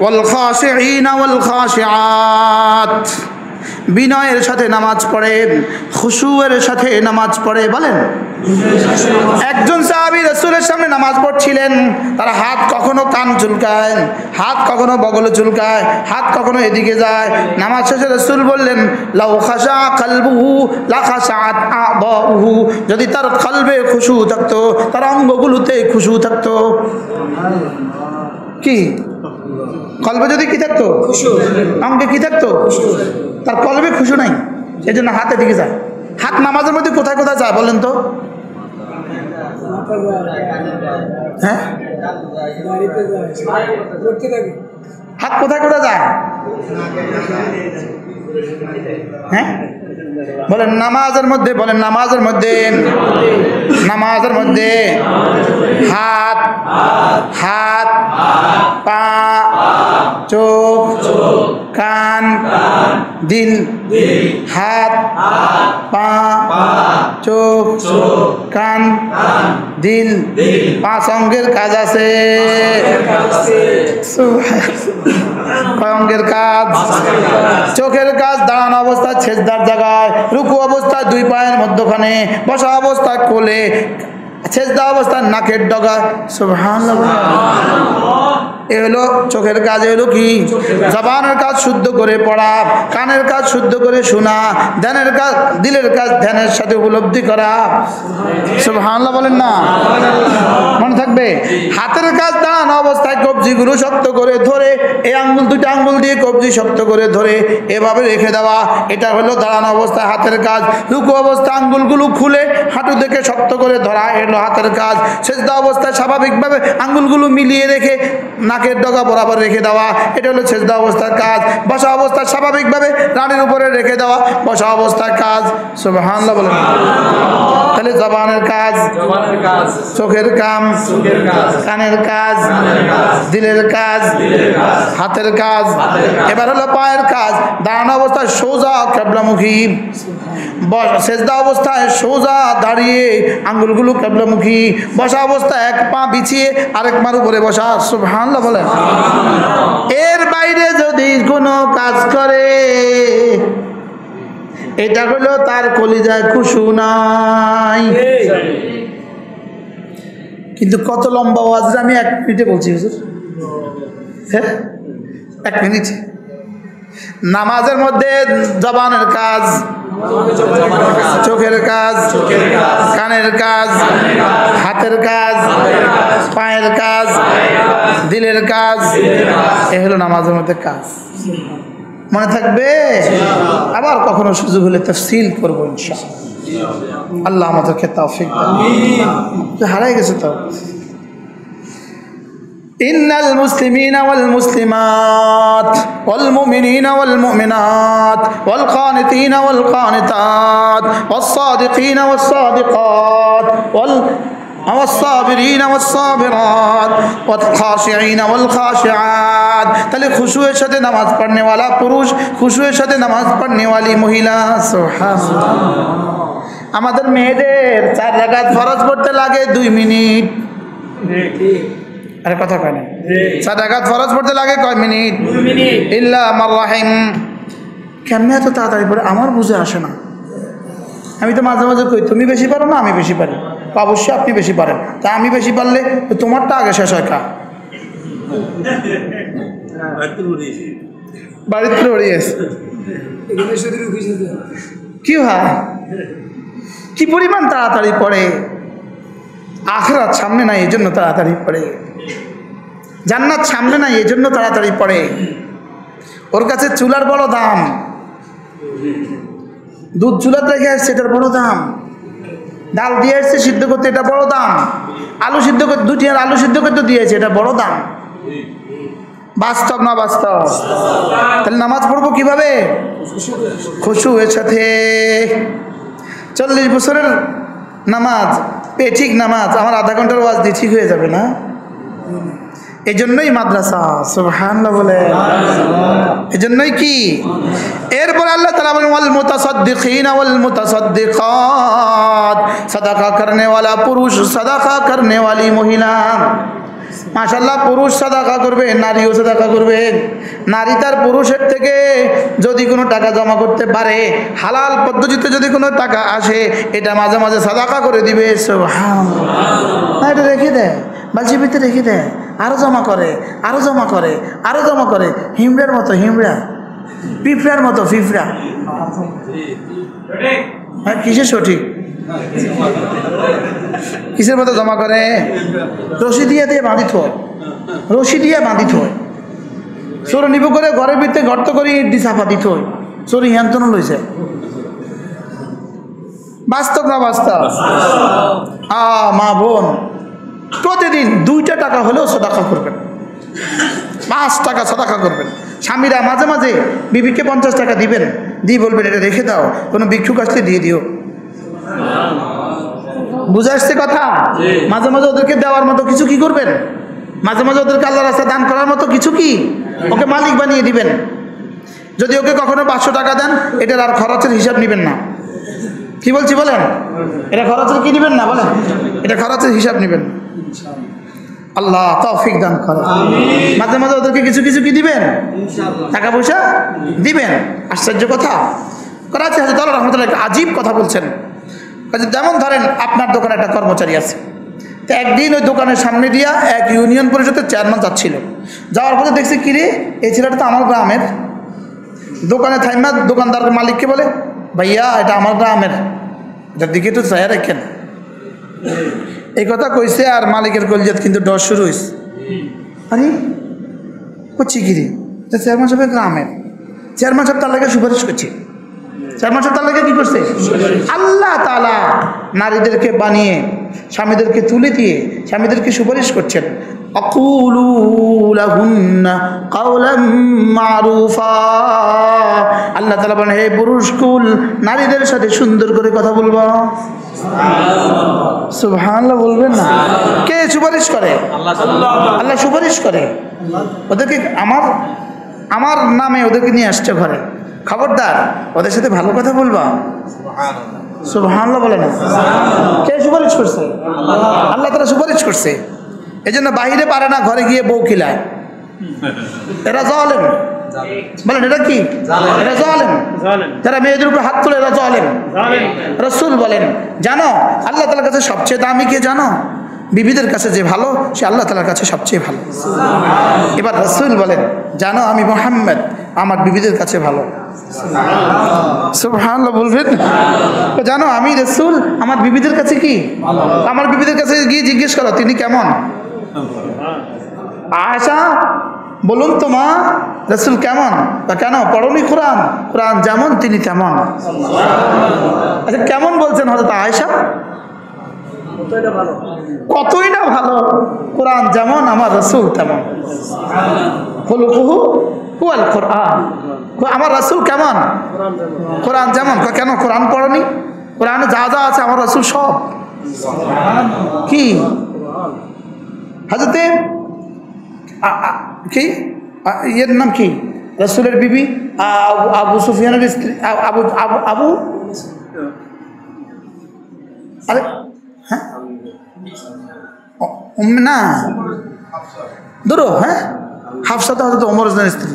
ওয়াল খাশিঈনা ওয়াল খাশিআত, বিনয়ের সাথে নামাজ পড়ে, খুশুয়ের সাথে নামাজ পড়ে। বলেন, একজন সাহাবী রাসূলের সামনে নামাজ পড়ছিলেন, তার হাত কখনো কান চুলকায়, হাত কখনো বগলে চুলকায়, হাত কখনো এদিকে যায়। নামাজ শেষে রাসূল বললেন, লাউ খাশা কলবুহু লা খাশাআত আ'দাউহু, যদি তার কলবে খুশু থাকতো, তার অঙ্গগুলোতে খুশু থাকতো। কি কলবে যদি কি থাকতো, অঙ্গে কি থাকতো, তার কলবে খুশু নাই, এই জন্য হাতে দিকে যায়। হাত নামাজের মধ্যে কোথায় কোথায় যায় বলেন তো? হ্যাঁ, হাত কোথায় কোথায় যায়? হ্যাঁ বলেন, নামাজের মধ্যে, বলেন নামাজের মধ্যে, নামাজের মধ্যে হাত, হাত, পা, চোখ, কান, দিল, হাত, পা, চোখ, কান, দিল, 5 অঙ্গের কাজ আছে। কয় অঙ্গের কাজ? চোখের কাজ দাঁড়ানো অবস্থায় সেজদার জায়গায়, রুকু অবস্থায় 2 পায়ের মধ্যখানে, বসা অবস্থায় কোলে, সেজদা অবস্থায় নাকের ডগায়। সুবহানাল্লাহ। এ হলো চোখের কাজ। হলো কি? জবানের কাজ শুদ্ধ করে পড়া, কানের কাজ শুদ্ধ করে শোনা, ধ্যানের কাজ, দিলের কাজ ধ্যানের সাথে উপলব্ধি করা। সুবহানাল্লাহ বলেন না, মনে থাকবে। হাতের কাজ দাঁড়ানো অবস্থায় কবজিগুলো শক্ত করে ধরে, এই আঙ্গুল 2টা আঙ্গুল দিয়ে কবজি শক্ত করে ধরে এভাবে রেখে দেওয়া, এটা হলো দাঁড়ানো অবস্থায় হাতের কাজ। রুকু অবস্থায় আঙ্গুলগুলো খুলে হাঁটু থেকে শক্ত করে ধরা, এলো হাতের কাজ। সেজদা অবস্থায় স্বাভাবিকভাবে আঙ্গুলগুলো মিলিয়ে রেখে নাকের ডগা বরাবর রেখে দেওয়া, এটা হলো সেজদা অবস্থার কাজ। বসা অবস্থায় স্বাভাবিকভাবে রানের উপরে রেখে দেওয়া, বসা অবস্থার কাজ। সুবহানাল্লাহ বলেন। তাহলে জবানের কাজ, চোখের কাম, কানের কাজ, দিলের কাজ, হাতের কাজ। এবার হলো পায়ের কাজ। দাঁড়ানো অবস্থায় সোজা কিবলামুখী, সেজদা অবস্থায় সোজা দাঁড়িয়ে আঙ্গুলগুলো কিবলামুখী, বসা অবস্থায় 1 পা বিছিয়ে আরেক পার উপরে বসা। সুবহানাল্লাহ বলেন। এর বাইরে যদি কোনো কাজ করে, এটা হলো তার কলিজায় খুশু নাই। কিন্তু কত লম্বা ওয়াজ আমি 1 মিনিটে বলছি হুজুর। হ্যাঁ 1 মিনিট। নামাজের মধ্যে জবানের কাজ, চোখের কাজ, কানের কাজ, হাতের কাজ, পায়ের কাজ, দিলের কাজ, এ হলো নামাজের মধ্যে কাজ। মনে থাকবে। আবার কখনো সুযোগ হলে তাফসীল করবো ইনশাআল্লাহ। আল্লাহ আমাদেরকে তৌফিক দান। হারাই গেছে তো। ইন্নাল মুসলিমিনা ওয়াল মুসলিমাত ওয়াল মুমিনিনা ওয়াল মুমিনাত ওয়াল কানিতিনা ওয়াল কানিতাত ওয়াস সাদিকিনা ওয়াস সাদিকাত والصابرين والصابرات والخاشعين والخاشعات। তাহলে খুশুয়ের সাথে নামাজ পড়নে वाला পুরুষ, খুশুয়ের সাথে নামাজ পড়নে वाली মহিলা। সুবহানাল্লাহ। আমাদের মেয়েদের 4 রাকাত ফরজ পড়তে লাগে 2 মিনিট। আরে কথা কয় না। 4 রাকাত ফরজ পড়তে লাগে কয় মিনিট? 2 মিনিট। ইল্লা মার রাহিম। কেমনে এত তাড়াতাড়ি পড়ে আমার বুঝে আসে না। আমি তো মাঝে মাঝে কই তুমি বেশি পারো না আমি বেশি পারি। অবশ্যই আপনি বেশি পারেন, তা আমি বেশি পারলে তোমারটা আগে শেষ হয়। বাড়িতে উড়িয়েছে কি হয়, কি পরিমাণ তাড়াতাড়ি পড়ে। আখিরাত সামনে নাই এই জন্য তাড়াতাড়ি পড়ে, জান্নাত সামনে নাই এই জন্য তাড়াতাড়ি পড়ে। ওর কাছে চুলার বড় দাম, দুধ চুলাতে রেখে আসছে এটার বড় দাম, ডাল দিয়ে আসছে সিদ্ধ করতে এটা বড় দাম, আলু সিদ্ধ করতে 2টি আর আলু সিদ্ধ করতে দিয়েছে এটা বড় দাম। বাস্তব না বাস্তব? তাহলে নামাজ পড়বো কিভাবে? খুশুয়ের সাথে। 40 বছরের নামাজ ঠিক নামাজ আমার আধা ঘন্টার ওয়াজ দিয়ে ঠিক হয়ে যাবে না? এই জন্যই মাদ্রাসা। সুবহানাল্লাহ বলে। এই জন্যই কি? এরপর আল্লাহ তাআলা বলেন ওয়াল মুতাসাদ্দিকিনা ওয়াল মুতাসাদ্দিকাত, সাদাকা করনে वाला পুরুষ, সাদাকা করনে वाली মহিলা। মাশাআল্লাহ, পুরুষ সাদাকা করবে, নারীও সাদাকা করবে। নারী তার পুরুষের থেকে যদি কোনো টাকা জমা করতে পারে, হালাল পদ্ধতিতে যদি কোনো টাকা আসে, এটা মাঝে মাঝে সাদাকা করে দিবে। সুবহানাল্লাহ, এটা রেখে দেয়, বালতির ভিতরে রেখে দেয়, আরো জমা করে, আরো জমা করে, আরো জমা করে। হিমড়ার মতো হিমড়া, পিঁপড়ার মতো পিঁপড়া। হ্যাঁ, কিসের সঠিক? কিসের মতো জমা করে? রশি দিয়ে বাঁধিত হয়, রশি দিয়ে বাঁধিত হয়। চোর নিব করে ঘরের ভিতরে গর্ত করে ইট দিয়ে চাপা দিত হয়। চোর হিয়ান্তন লইছে। বাস্তব না বাস্তব? মা বোন, প্রতিদিন 2টা টাকা হলেও সাদাকা করবেন, 5 টাকা সাদাকা করবেন। স্বামীরা মাঝে মাঝে বিবিকে 50 টাকা দিবেন, দিয়ে বলবেন এটা রেখে দাও, কোনো ভিক্ষুক আসলে দিয়ে দিও। বুঝে আসছে কথা? মাঝে মাঝে ওদেরকে দেওয়ার মতো কিছু কি করবেন, মাঝে মাঝে ওদেরকে আল্লাহর রাস্তায় দান করার মতো কিছু কি ওকে মালিক বানিয়ে দিবেন। যদি ওকে কখনো 500 টাকা দেন, এটার আর খরচের হিসাব নেবেন না। কি বলছি বলেন? এটা খরচের কি নেবেন না বলেন, এটা খরচের হিসাব নেবেন। আল্লাহ তৌফিক দান করেন। মাঝে মাঝে ওদেরকে কিছু কিছু কি দিবেন, টাকা পয়সা দিবেন। আশ্চর্য কথা। করাচি হযরত আল্লাহ রাহমাতুল্লাহ একটা আজীব কথা বলছেন। যেমন ধরেন আপনার দোকানে একটা কর্মচারী আছে, তো একদিন ওই দোকানের সামনে দিয়া এক ইউনিয়ন পরিষদের চেয়ারম্যান যাচ্ছিল। যাওয়ার পরে দেখছি কিরে, এই ছেলেটা তো আমার গ্রামের। দোকানে থাইমা দোকানদার মালিককে বলে, ভাইয়া এটা আমার গ্রামের, এটার দিকে একটু চায়া রাখেন। এই কথা কইছে আর মালিকের কলজাত কিন্তু ডর শুরু হয়েছে। আরে করছি কিরে, চেয়ারম্যান সাহেবের গ্রামের, চেয়ারম্যান সাহেব তার লাগে সুপারিশ করছে। চেয়ারম্যান সাহেব তার লাগে কি করছে? আল্লাহ তাআলা নারীদেরকে বানিয়ে স্বামীদেরকে তুলে দিয়ে স্বামীদেরকে সুপারিশ করছেন। আকুলু লাহুন্না কাওলাম মারুফা। আল্লাহ তাআলা বলেন, হে পুরুষকুল, নারীদের সাথে সুন্দর করে কথা বলবা। সুবহানাল্লাহ বলবেন না? কে সুপারিশ করে? আল্লাহ সুপারিশ করে। ওদেরকে আমার নামে ওদেরকে নিয়ে আসছে ঘরে, খবরদার ওদের সাথে ভালো কথা বলবা। সুবহানাল্লাহ বলে না? কে সুপারিশ করছে? আল্লাহ তাআলা সুপারিশ করছে। এই জন্য বাহিরে পারে না, ঘরে গিয়ে বউ খিলায়। এরা জালেম। বলেন এটা কি? এরা জালেম। যারা মেয়েদের উপর হাত তুলে এরা জালেম। রাসূল বলেন, জানো আল্লাহ তাআলার কাছে সবচেয়ে দামি কে জানো? বিবিদের কাছে যে ভালো, সে আল্লাহ তাআলার কাছে সবচেয়ে ভালো। এবার রাসূল বলেন, জানো আমি মুহাম্মদ আমার বিবিদের কাছে ভালো। সুবহানাল্লাহ বলবেন? জানো আমি রাসূল আমার বিবিদের কাছে কি? আমার বিবিদের কাছে গিয়ে জিজ্ঞেস করো তিনি কেমন। আয়েশা বলুন তো মা, রাসূল কেমন? তা কেন পড়নি কোরআন? কোরআন যেমন তিনি তেমন। আচ্ছা কেমন বলছেন হযরত আয়েশা? কতই না ভালো। কোরআন যেমন আমার রাসূল তেমন। খুলুকুহু হুয়াল কোরআন। আমার রাসূল কেমন? কোরআন যেমন। কেন কোরআন পড়নি? কোরআনে যা যা আছে আমার রাসূল সব কি? হযরতে কি এর নাম কি? রাসূলের বিবি আবু সুফিয়ানের স্ত্রী আবু আরে হ্যাঁ না ধরো, হ্যাঁ হাফসা তো হযরত ওমর রাদিয়াল্লাহু স্ত্রী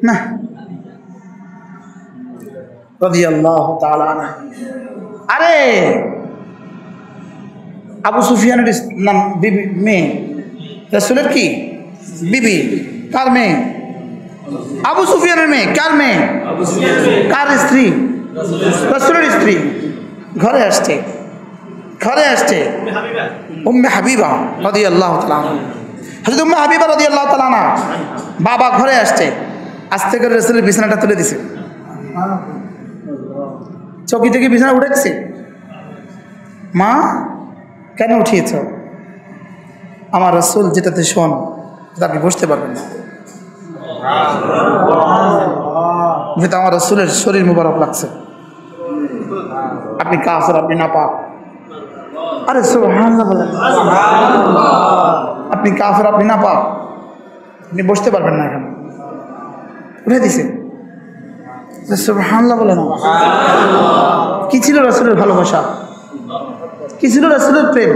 না, রাদিয়াল্লাহু তাআলা আনহা। আরে আবু সুফিয়ানের নাম বিবি, মেয়ে রাসূলের কি বিবি? কার মেয়ে? আবু সুফিয়ানের মেয়ে। কার মেয়ে? কার স্ত্রী? রাসূলের স্ত্রী। ঘরে আসছে, ঘরে আসছে উম্মে হাবিবা রাদিয়াল্লাহু তাআলা আনহা। হযরত উম্মে হাবিবা রাদিয়াল্লাহু তাআলা আনহা বাবা ঘরে আসছে, আস্তে করে রাসূলের বিছানাটা তুলে দিছে। চৌকি থেকে বিছানা উঠে দিছে। মা কেন উঠিয়েছ? আমার রাসূল যেটাতে শোন আপনি বসতে পারবেন না, যেটা আমার রাসূলের শরীর মুবারক লাগছে। আপনি কাফের, আপনি নাপাক। আরে সুবহানাল্লাহ বলেন, আপনি কাফের, আপনি নাপাক, আপনি বসতে পারবেন না এখানে। উঠে দিছে। সুবহানাল্লাহ বলেন। কি ছিল রাসূলের ভালোবাসা? কি ছিল রাসূলের প্রেম?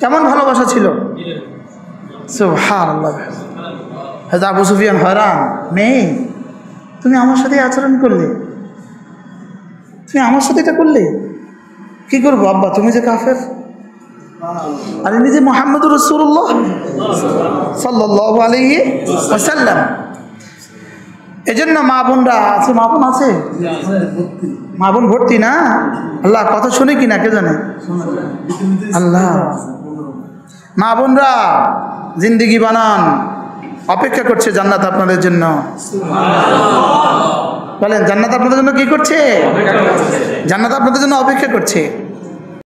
কেমন ভালোবাসা ছিল? সুবহানাল্লাহ। হযরত আবু সুফিয়ান হয়রান, মেয়ে তুমি আমার সাথে আচরণ করলে, তুমি আমার সাথে এটা করলে, কি করবো আব্বা, তুমি যে কাফের। আর ইনি যে মুহাম্মদুর রাসূলুল্লাহ সাল্লাল্লাহু আলাইহি ওয়াসাল্লাম। এজন্য মা বোনরা আছে, মা বোন আছে, মা বোন ভর্তি না? আল্লাহ কথা শুনে কিনা কে জানে? আল্লাহ। মা বোনরা জিন্দেগি বানান, অপেক্ষা করছে জান্নাত আপনাদের জন্য। বলেন জান্নাত আপনাদের জন্য কি করছে? জান্নাত আপনাদের জন্য অপেক্ষা করছে।